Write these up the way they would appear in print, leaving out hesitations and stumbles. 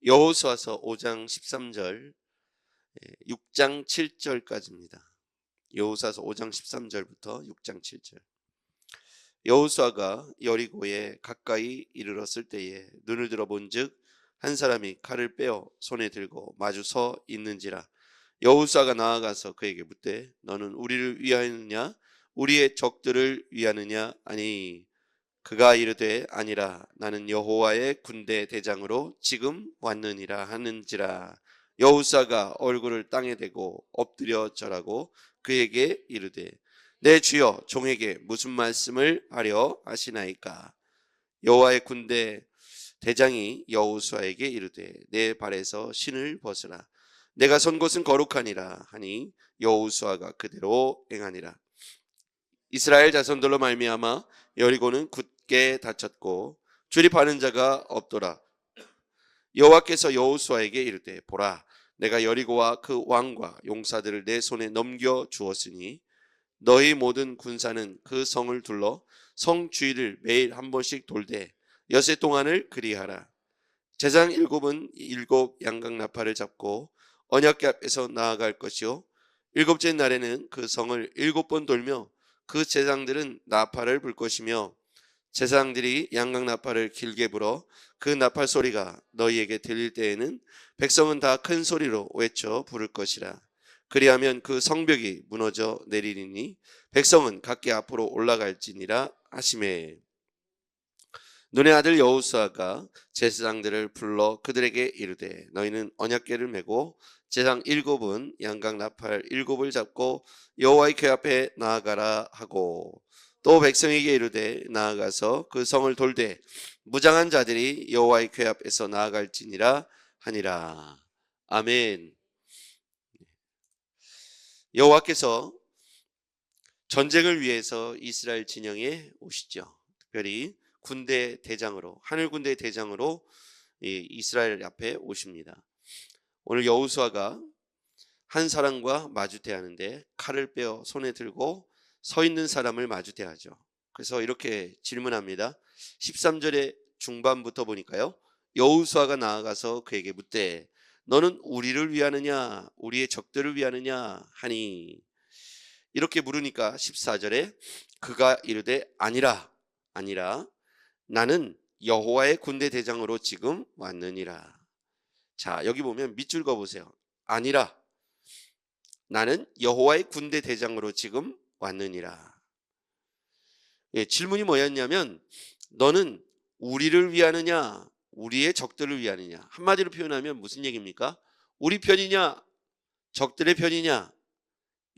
여호수아서 5장 13절, 6장 7절까지입니다. 여호수아서 5장 13절부터 6장 7절. 여호수아가 여리고에 가까이 이르렀을 때에 눈을 들어 본즉 한 사람이 칼을 빼어 손에 들고 마주 서 있는지라. 여호수아가 나아가서 그에게 묻되 너는 우리를 위하느냐 우리의 적들을 위하느냐 아니. 그가 이르되 아니라 나는 여호와의 군대 대장으로 지금 왔느니라 하는지라. 여호수아가 얼굴을 땅에 대고 엎드려 절하고 그에게 이르되 내 주여 종에게 무슨 말씀을 하려 하시나이까. 여호와의 군대 대장이 여호수아에게 이르되 내 발에서 신을 벗으라. 내가 선 곳은 거룩하니라 하니 여호수아가 그대로 행하니라. 이스라엘 자손들로 말미암아 여리고는 굳게 닫혔고 출입하는 자가 없더라. 여호와께서 여호수아에게 이르되 보라 내가 여리고와 그 왕과 용사들을 내 손에 넘겨 주었으니 너희 모든 군사는 그 성을 둘러 성 주위를 매일 한 번씩 돌되 여세 동안을 그리하라. 제장 7은 7 양각 나팔을 잡고 언약궤 앞에서 나아갈 것이요 7째 날에는 그 성을 7번 돌며 그 제장들은 나팔을 불 것이며 제사장들이 양각 나팔을 길게 불어 그 나팔 소리가 너희에게 들릴 때에는 백성은 다 큰 소리로 외쳐 부를 것이라. 그리하면 그 성벽이 무너져 내리리니 백성은 각기 앞으로 올라갈지니라 하시매. 눈의 아들 여호수아가 제사장들을 불러 그들에게 이르되 너희는 언약궤를 메고 제사장 7은 양각 나팔 7을 잡고 여호와의 궤 앞에 나아가라 하고 또 백성에게 이르되 나아가서 그 성을 돌되 무장한 자들이 여호와의 궤 앞에서 나아갈지니라 하니라. 아멘. 여호와께서 전쟁을 위해서 이스라엘 진영에 오시죠. 특별히 군대 대장으로, 하늘 군대 대장으로 이스라엘 앞에 오십니다. 오늘 여호수아가 한 사람과 마주대하는데 칼을 빼어 손에 들고 서 있는 사람을 마주대하죠. 그래서 이렇게 질문합니다. 13절의 중반부터 보니까요. 여호수아가 나아가서 그에게 묻되 너는 우리를 위하느냐 우리의 적들을 위하느냐 하니. 이렇게 물으니까 14절에 그가 이르되 아니라 나는 여호와의 군대 대장으로 지금 왔느니라. 자, 여기 보면 밑줄 그어보세요. 아니라 나는 여호와의 군대 대장으로 지금 왔느니라. 질문이 뭐였냐면 너는 우리를 위하느냐 우리의 적들을 위하느냐. 한마디로 표현하면 무슨 얘기입니까? 우리 편이냐 적들의 편이냐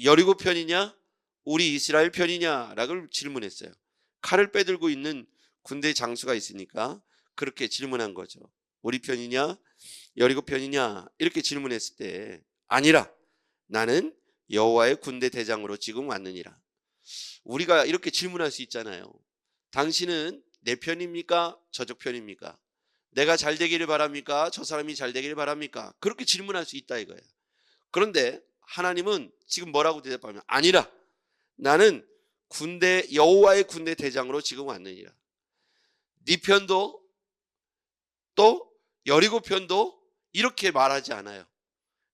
여리고 편이냐 우리 이스라엘 편이냐라고 질문했어요. 칼을 빼들고 있는 군대 장수가 있으니까 그렇게 질문한 거죠. 우리 편이냐 여리고 편이냐 이렇게 질문했을 때 아니라 나는 여호와의 군대 대장으로 지금 왔느니라. 우리가 이렇게 질문할 수 있잖아요. 당신은 내 편입니까? 저쪽 편입니까? 내가 잘 되기를 바랍니까? 저 사람이 잘 되기를 바랍니까? 그렇게 질문할 수 있다 이거예요. 그런데 하나님은 지금 뭐라고 대답하면 아니라 나는 여호와의 군대 대장으로 지금 왔느니라. 네 편도 또 여리고 편도 이렇게 말하지 않아요.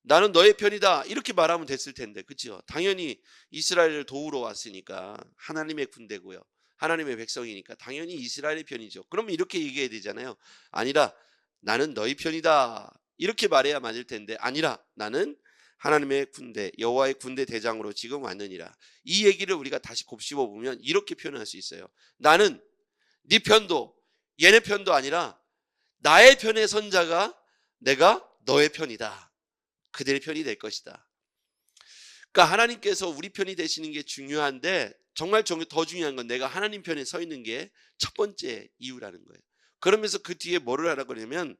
나는 너의 편이다 이렇게 말하면 됐을 텐데, 그렇죠? 당연히 이스라엘을 도우러 왔으니까 하나님의 군대고요. 하나님의 백성이니까 당연히 이스라엘의 편이죠. 그러면 이렇게 얘기해야 되잖아요. 아니라 나는 너희 편이다 이렇게 말해야 맞을 텐데 아니라 나는 하나님의 군대 여호와의 군대 대장으로 지금 왔느니라. 이 얘기를 우리가 다시 곱씹어 보면 이렇게 표현할 수 있어요. 나는 네 편도 얘네 편도 아니라 나의 편에 선 자가 내가 너의 편이다. 그들의 편이 될 것이다. 그러니까 하나님께서 우리 편이 되시는 게 중요한데 정말 더 중요한 건 내가 하나님 편에 서 있는 게 첫 번째 이유라는 거예요. 그러면서 그 뒤에 뭐를 하라고 그러냐면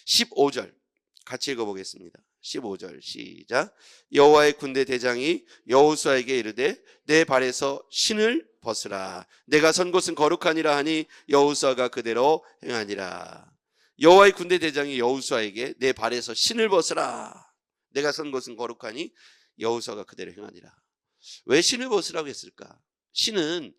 15절 같이 읽어보겠습니다. 15절 시작. 여호와의 군대 대장이 여호수아에게 이르되 내 발에서 신을 벗으라. 내가 선 곳은 거룩하니라 하니 여호수아가 그대로 행하니라. 여호와의 군대 대장이 여호수아에게 내 발에서 신을 벗으라. 내가 선 곳은 거룩하니 여호수아가 그대로 행하니라. 왜 신을 벗으라고 했을까? 신은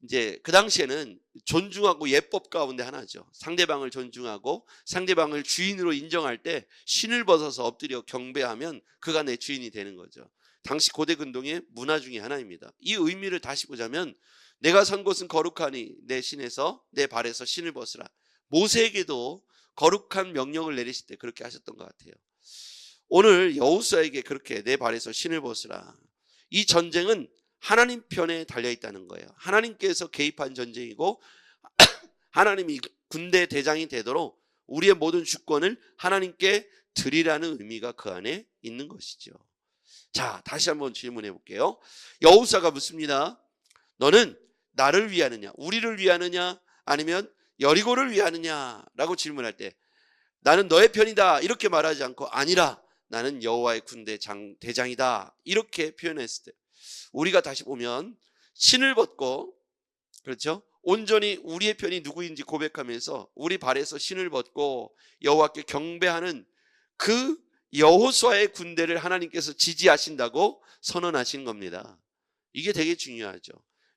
이제 그 당시에는 존중하고 예법 가운데 하나죠. 상대방을 존중하고 상대방을 주인으로 인정할 때 신을 벗어서 엎드려 경배하면 그가 내 주인이 되는 거죠. 당시 고대 근동의 문화 중에 하나입니다. 이 의미를 다시 보자면 내가 선 곳은 거룩하니 내 신에서 내 발에서 신을 벗으라. 모세에게도 거룩한 명령을 내리실 때 그렇게 하셨던 것 같아요. 오늘 여호수아에게 그렇게 내 발에서 신을 벗으라. 이 전쟁은 하나님 편에 달려 있다는 거예요. 하나님께서 개입한 전쟁이고 하나님이 군대 대장이 되도록 우리의 모든 주권을 하나님께 드리라는 의미가 그 안에 있는 것이죠. 자, 다시 한번 질문해 볼게요. 여호수아가 묻습니다. 너는 나를 위하느냐, 우리를 위하느냐, 아니면 여리고를 위하느냐 라고 질문할 때 나는 너의 편이다 이렇게 말하지 않고 아니라 나는 여호와의 군대 대장이다 이렇게 표현했을 때 우리가 다시 보면 신을 벗고, 그렇죠? 온전히 우리의 편이 누구인지 고백하면서 우리 발에서 신을 벗고 여호와께 경배하는 그 여호수아의 군대를 하나님께서 지지하신다고 선언하신 겁니다. 이게 되게 중요하죠.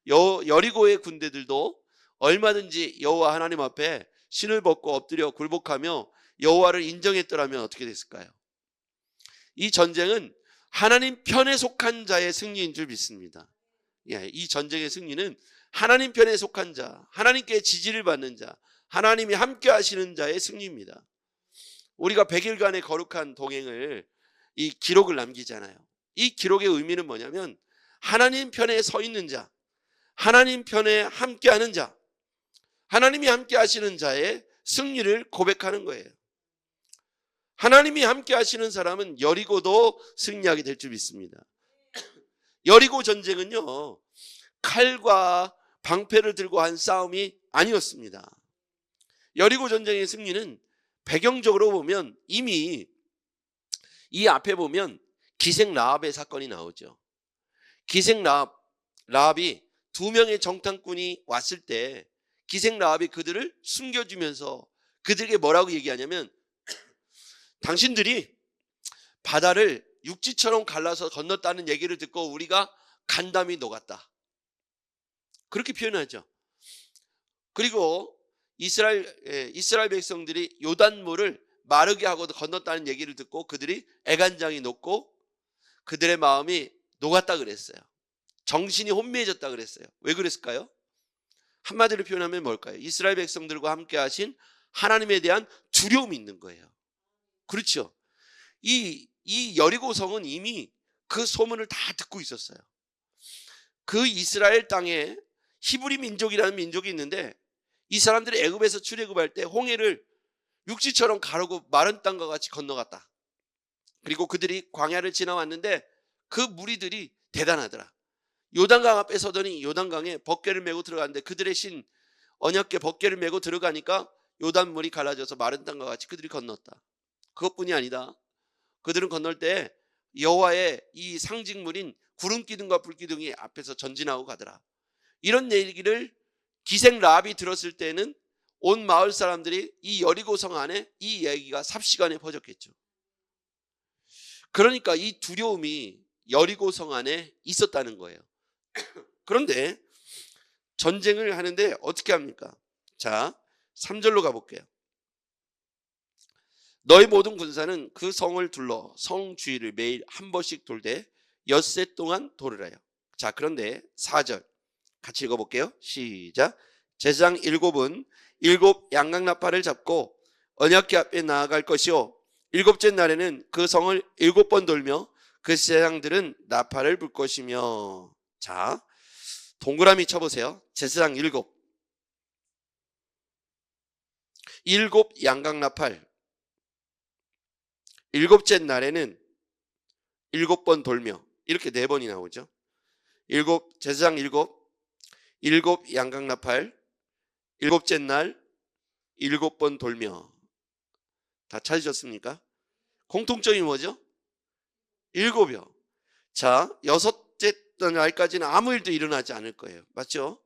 여리고의 군대들도 얼마든지 여호와 하나님 앞에 신을 벗고 엎드려 굴복하며 여호와를 인정했더라면 어떻게 됐을까요? 이 전쟁은 하나님 편에 속한 자의 승리인 줄 믿습니다. 이 전쟁의 승리는 하나님 편에 속한 자, 하나님께 지지를 받는 자, 하나님이 함께 하시는 자의 승리입니다. 우리가 100일간의 거룩한 동행을 이 기록을 남기잖아요. 이 기록의 의미는 뭐냐면 하나님 편에 서 있는 자, 하나님 편에 함께 하는 자, 하나님이 함께 하시는 자의 승리를 고백하는 거예요. 하나님이 함께 하시는 사람은 여리고도 승리하게 될 줄 믿습니다. 여리고 전쟁은요, 칼과 방패를 들고 한 싸움이 아니었습니다. 여리고 전쟁의 승리는 배경적으로 보면 이미 이 앞에 보면 기생 라합의 사건이 나오죠. 기생 라합이 2명의 정탐꾼이 왔을 때 기생 라합이 그들을 숨겨주면서 그들에게 뭐라고 얘기하냐면 당신들이 바다를 육지처럼 갈라서 건넜다는 얘기를 듣고 우리가 간담이 녹았다. 그렇게 표현하죠. 그리고 이스라엘 백성들이 요단물을 마르게 하고도 건넜다는 얘기를 듣고 그들이 애간장이 녹고 그들의 마음이 녹았다 그랬어요. 정신이 혼미해졌다 그랬어요. 왜 그랬을까요? 한마디로 표현하면 뭘까요? 이스라엘 백성들과 함께 하신 하나님에 대한 두려움이 있는 거예요. 그렇죠. 이 여리고성은 이미 그 소문을 다 듣고 있었어요. 그 이스라엘 땅에 히브리 민족이라는 민족이 있는데 이 사람들이 애굽에서 출애굽할 때 홍해를 육지처럼 가르고 마른 땅과 같이 건너갔다. 그리고 그들이 광야를 지나왔는데 그 무리들이 대단하더라. 요단강 앞에 서더니 요단강에 벗개를 메고 들어갔는데 그들의 신 언약궤 벗개를 메고 들어가니까 요단물이 갈라져서 마른 땅과 같이 그들이 건넜다. 그것뿐이 아니다. 그들은 건널 때 여호와의 이 상징물인 구름 기둥과 불 기둥이 앞에서 전진하고 가더라. 이런 얘기를 기생 라합이 들었을 때는 온 마을 사람들이 이 여리고성 안에 이 얘기가 삽시간에 퍼졌겠죠. 그러니까 이 두려움이 여리고성 안에 있었다는 거예요. 그런데 전쟁을 하는데 어떻게 합니까? 자, 3절로 가볼게요. 너희 모든 군사는 그 성을 둘러 성 주위를 매일 한 번씩 돌되 엿새 동안 돌으라요. 자, 그런데 4절 같이 읽어볼게요. 시작. 제사장 7은 7 양각나팔을 잡고 언약궤 앞에 나아갈 것이요 7째 날에는 그 성을 7번 돌며 그 제사장들은 나팔을 불 것이며. 자, 동그라미 쳐보세요. 제사장 7 양각나팔 7째 날에는 7번 돌며 이렇게 4번이 나오죠. 제사장 7 양각나팔 7째 날 7번 돌며. 다 찾으셨습니까? 공통점이 뭐죠? 7이요. 자, 6째 날까지는 아무 일도 일어나지 않을 거예요. 맞죠?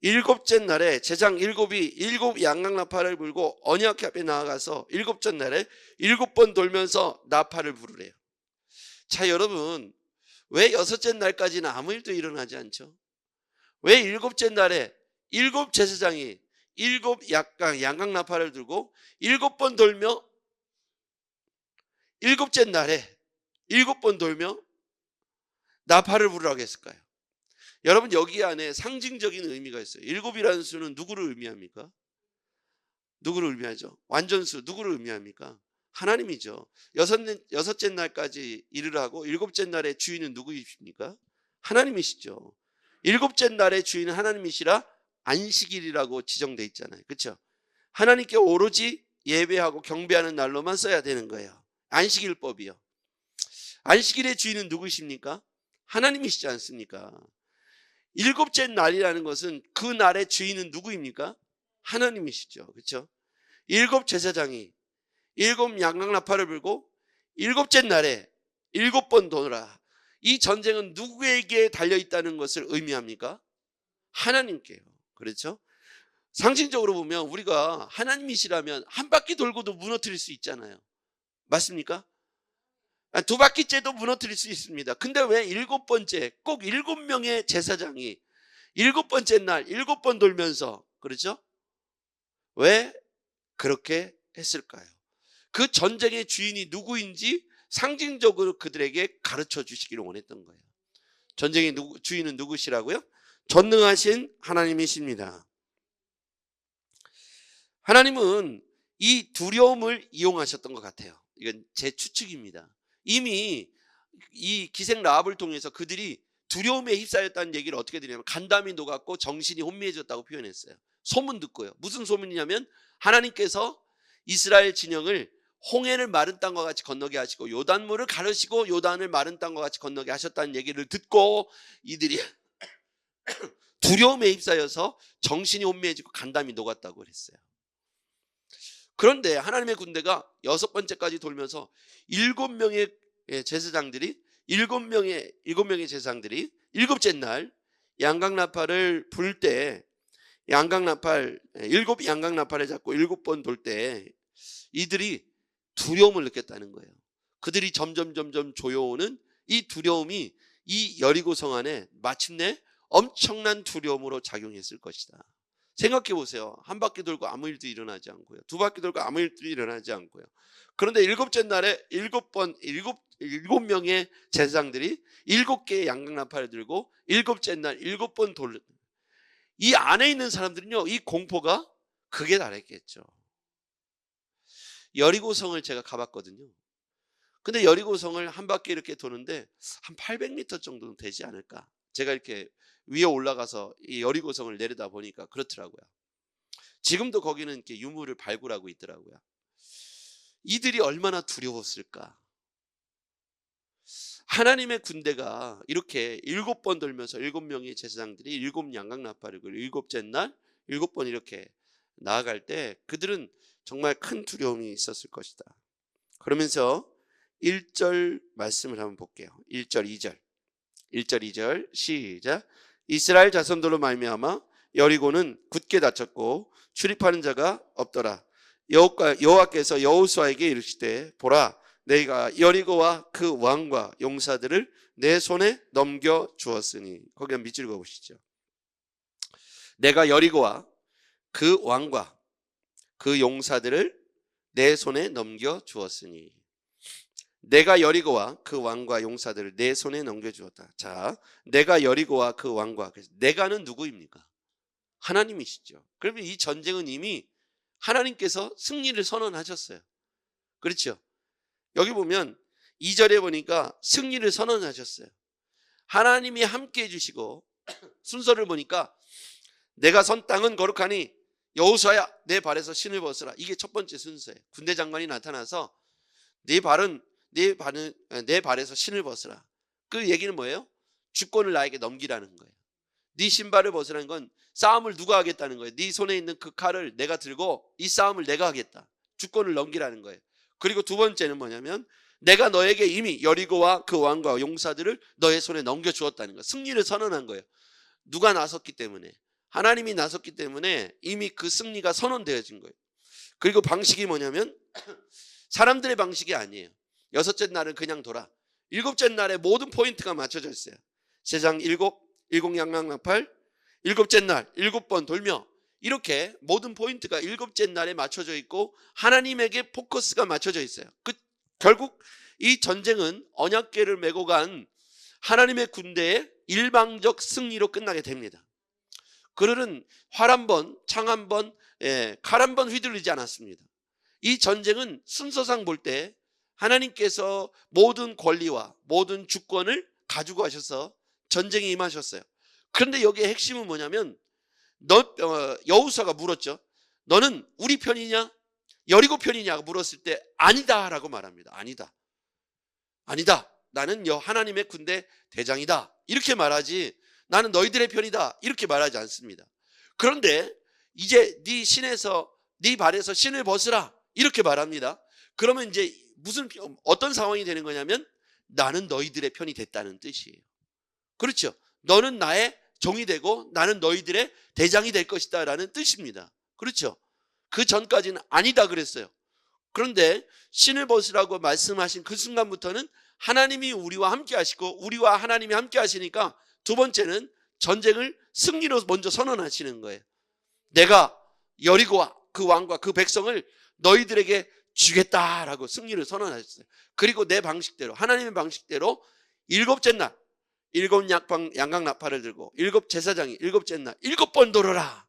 7째 날에 제사장 7이 7 양각나팔을 불고 언약궤 앞에 나아가서 7째 날에 7번 돌면서 나팔을 부르래요. 자, 여러분, 왜 6째 날까지는 아무 일도 일어나지 않죠? 왜 일곱째 날에 일곱 제사장이 일곱 양강나팔을 들고 7번 돌며 일곱째 날에 7번 돌며 나팔을 부르라고 했을까요? 여러분, 여기 안에 상징적인 의미가 있어요. 7이라는 수는 누구를 의미합니까? 누구를 의미하죠? 완전수 누구를 의미합니까? 하나님이죠. 여섯째 날까지 일을 하고 7째 날의 주인은 누구이십니까? 하나님이시죠. 7째 날의 주인은 하나님이시라 안식일이라고 지정돼 있잖아요. 그렇죠? 하나님께 오로지 예배하고 경배하는 날로만 써야 되는 거예요. 안식일법이요. 안식일의 주인은 누구이십니까? 하나님이시지 않습니까? 7째 날이라는 것은 그 날의 주인은 누구입니까? 하나님이시죠. 그렇죠? 7 제사장이 7 양강나팔을 불고 7째 날에 7번 도노라. 이 전쟁은 누구에게 달려있다는 것을 의미합니까? 하나님께요. 그렇죠? 상징적으로 보면 우리가 하나님이시라면 한 바퀴 돌고도 무너뜨릴 수 있잖아요. 맞습니까? 2바퀴째도 무너뜨릴 수 있습니다. 근데 왜 7번째 꼭 7명의 제사장이 7번째 날 7번 돌면서, 그렇죠? 왜 그렇게 했을까요? 그 전쟁의 주인이 누구인지 상징적으로 그들에게 가르쳐 주시기를 원했던 거예요. 전쟁의 주인은 누구시라고요? 전능하신 하나님이십니다. 하나님은 이 두려움을 이용하셨던 것 같아요. 이건 제 추측입니다. 이미 이 기생 라합을 통해서 그들이 두려움에 휩싸였다는 얘기를 어떻게 드리냐면 간담이 녹았고 정신이 혼미해졌다고 표현했어요. 소문 듣고요. 무슨 소문이냐면 하나님께서 이스라엘 진영을 홍해를 마른 땅과 같이 건너게 하시고 요단물을 가르시고 요단을 마른 땅과 같이 건너게 하셨다는 얘기를 듣고 이들이 두려움에 휩싸여서 정신이 혼미해지고 간담이 녹았다고 그랬어요. 그런데 하나님의 군대가 6번째까지 돌면서 7명의 제사장들이 7명의 제사장들이 7째 날 양강나팔을 불 때 양강나팔 7 양강나팔을 잡고 7번 돌 때 이들이 두려움을 느꼈다는 거예요. 그들이 점점 조여오는 이 두려움이 이 여리고성 안에 마침내 엄청난 두려움으로 작용했을 것이다. 생각해 보세요. 한 바퀴 돌고 아무 일도 일어나지 않고요. 2바퀴 돌고 아무 일도 일어나지 않고요. 그런데 7째 날에 7명의 제사장들이 7개의 양강나팔을 들고 7째 날 7번 돌. 이 안에 있는 사람들은요, 이 공포가 극에 달했겠죠. 여리고성을 제가 가봤거든요. 근데 여리고성을 한 바퀴 이렇게 도는데 한 800m 정도는 되지 않을까. 제가 이렇게 위에 올라가서 이 여리고성을 내려다 보니까 그렇더라고요. 지금도 거기는 이렇게 유물을 발굴하고 있더라고요. 이들이 얼마나 두려웠을까. 하나님의 군대가 이렇게 7번 돌면서 7명의 제사장들이 7 양강나팔을 불고 7째 날 7번 이렇게 나아갈 때 그들은 정말 큰 두려움이 있었을 것이다. 그러면서 1절 말씀을 한번 볼게요. 1절 2절 1절 2절 시작. 이스라엘 자손들로 말미암아 여리고는 굳게 닫혔고 출입하는 자가 없더라. 여호와께서 여호수아에게 이르시되 보라, 내가 여리고와 그 왕과 용사들을 내 손에 넘겨 주었으니. 거기 한번 밑줄 그어 보시죠. 내가 여리고와 그 왕과 그 용사들을 내 손에 넘겨 주었으니. 내가 여리고와 그 왕과 용사들을 내 손에 넘겨 주었다. 자, 내가 여리고와 그 왕과, 내가는 누구입니까? 하나님이시죠. 그러면 이 전쟁은 이미 하나님께서 승리를 선언하셨어요. 그렇죠? 여기 보면 2절에 보니까 승리를 선언하셨어요. 하나님이 함께 해주시고 순서를 보니까 내가 선 땅은 거룩하니 여호수아야 내 발에서 신을 벗으라. 이게 첫 번째 순서예요. 군대 장관이 나타나서 내 발에서 신을 벗으라. 그 얘기는 뭐예요? 주권을 나에게 넘기라는 거예요. 네 신발을 벗으라는 건 싸움을 누가 하겠다는 거예요. 네 손에 있는 그 칼을 내가 들고 이 싸움을 내가 하겠다. 주권을 넘기라는 거예요. 그리고 두 번째는 뭐냐면 내가 너에게 이미 여리고와 그 왕과 용사들을 너의 손에 넘겨주었다는 거예요. 승리를 선언한 거예요. 누가 나섰기 때문에, 하나님이 나섰기 때문에 이미 그 승리가 선언되어진 거예요. 그리고 방식이 뭐냐면 사람들의 방식이 아니에요. 6째 날은 그냥 돌아. 7째 날에 모든 포인트가 맞춰져 있어요. 제사장 7 양강나팔, 일곱째 날 7번 돌며, 이렇게 모든 포인트가 일곱째 날에 맞춰져 있고 하나님에게 포커스가 맞춰져 있어요. 결국 이 전쟁은 언약궤를 메고 간 하나님의 군대의 일방적 승리로 끝나게 됩니다. 그들은 활 한 번, 창 한 번, 칼 한 번 휘둘리지 않았습니다. 이 전쟁은 순서상 볼 때 하나님께서 모든 권리와 모든 주권을 가지고 하셔서 전쟁에 임하셨어요. 그런데 여기에 핵심은 뭐냐면 여호수아가 물었죠. 너는 우리 편이냐 여리고 편이냐고 물었을 때 아니다 라고 말합니다. 아니다. 나는 하나님의 군대 대장이다 이렇게 말하지, 나는 너희들의 편이다 이렇게 말하지 않습니다. 그런데 이제 네 발에서 신을 벗으라 이렇게 말합니다. 그러면 이제 어떤 상황이 되는 거냐면 나는 너희들의 편이 됐다는 뜻이에요. 그렇죠. 너는 나의 종이 되고 나는 너희들의 대장이 될 것이다 라는 뜻입니다. 그렇죠. 그 전까지는 아니다 그랬어요. 그런데 신을 벗으라고 말씀하신 그 순간부터는 하나님이 우리와 함께 하시고 우리와 하나님이 함께 하시니까 두 번째는 전쟁을 승리로 먼저 선언하시는 거예요. 내가 여리고와 그 왕과 그 백성을 너희들에게 주겠다라고 승리를 선언하셨어요. 그리고 내 방식대로, 하나님의 방식대로 일곱째 날 7양각 나팔을 들고 제사장이 일곱째 날 7번 돌아라.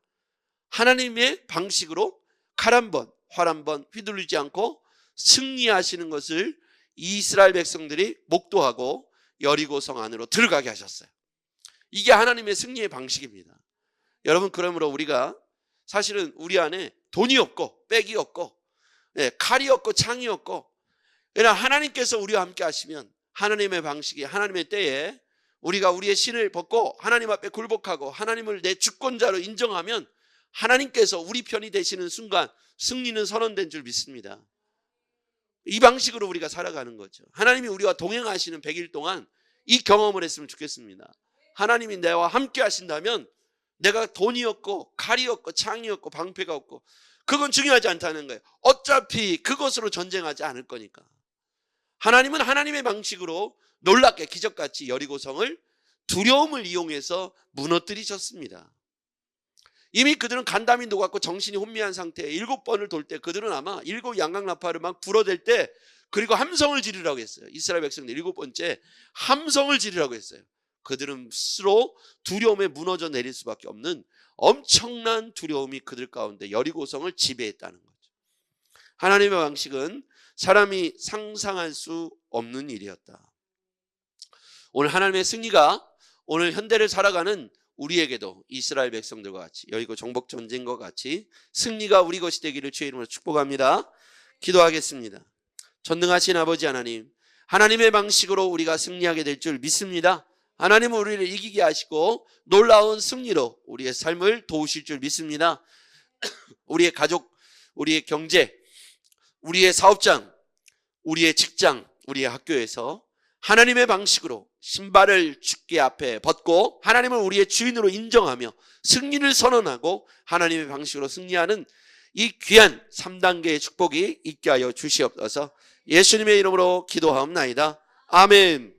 하나님의 방식으로 칼 한 번, 활 한 번 휘둘리지 않고 승리하시는 것을 이스라엘 백성들이 목도하고 여리고성 안으로 들어가게 하셨어요. 이게 하나님의 승리의 방식입니다. 여러분, 그러므로 우리가 사실은 우리 안에 돈이 없고 백이 없고 칼이 없고 창이 없고, 그러나 하나님께서 우리와 함께 하시면 하나님의 방식이, 하나님의 때에 우리가 우리의 신을 벗고 하나님 앞에 굴복하고 하나님을 내 주권자로 인정하면 하나님께서 우리 편이 되시는 순간 승리는 선언된 줄 믿습니다. 이 방식으로 우리가 살아가는 거죠. 하나님이 우리와 동행하시는 100일 동안 이 경험을 했으면 좋겠습니다. 하나님이 나와 함께 하신다면 내가 돈이 없고 칼이 없고 창이 없고 방패가 없고 그건 중요하지 않다는 거예요. 어차피 그것으로 전쟁하지 않을 거니까. 하나님은 하나님의 방식으로 놀랍게 기적같이 여리고성을 두려움을 이용해서 무너뜨리셨습니다. 이미 그들은 간담이 녹았고 정신이 혼미한 상태에 7번을 돌 때 그들은 아마 7양각 나팔을 막 불어댈 때, 그리고 함성을 지르라고 했어요. 이스라엘 백성들 7번째 함성을 지르라고 했어요. 그들은 스스로 두려움에 무너져 내릴 수밖에 없는 엄청난 두려움이 그들 가운데 여리고성을 지배했다는 거죠. 하나님의 방식은 사람이 상상할 수 없는 일이었다. 오늘 하나님의 승리가 오늘 현대를 살아가는 우리에게도 이스라엘 백성들과 같이, 여리고 정복 전쟁과 같이 승리가 우리 것이 되기를 주의 이름으로 축복합니다. 기도하겠습니다. 전능하신 아버지 하나님, 하나님의 방식으로 우리가 승리하게 될 줄 믿습니다. 하나님은 우리를 이기게 하시고 놀라운 승리로 우리의 삶을 도우실 줄 믿습니다. 우리의 가족, 우리의 경제, 우리의 사업장, 우리의 직장, 우리의 학교에서 하나님의 방식으로 신발을 주께 앞에 벗고 하나님을 우리의 주인으로 인정하며 승리를 선언하고 하나님의 방식으로 승리하는 이 귀한 3단계의 축복이 있게 하여 주시옵소서. 예수님의 이름으로 기도하옵나이다. 아멘.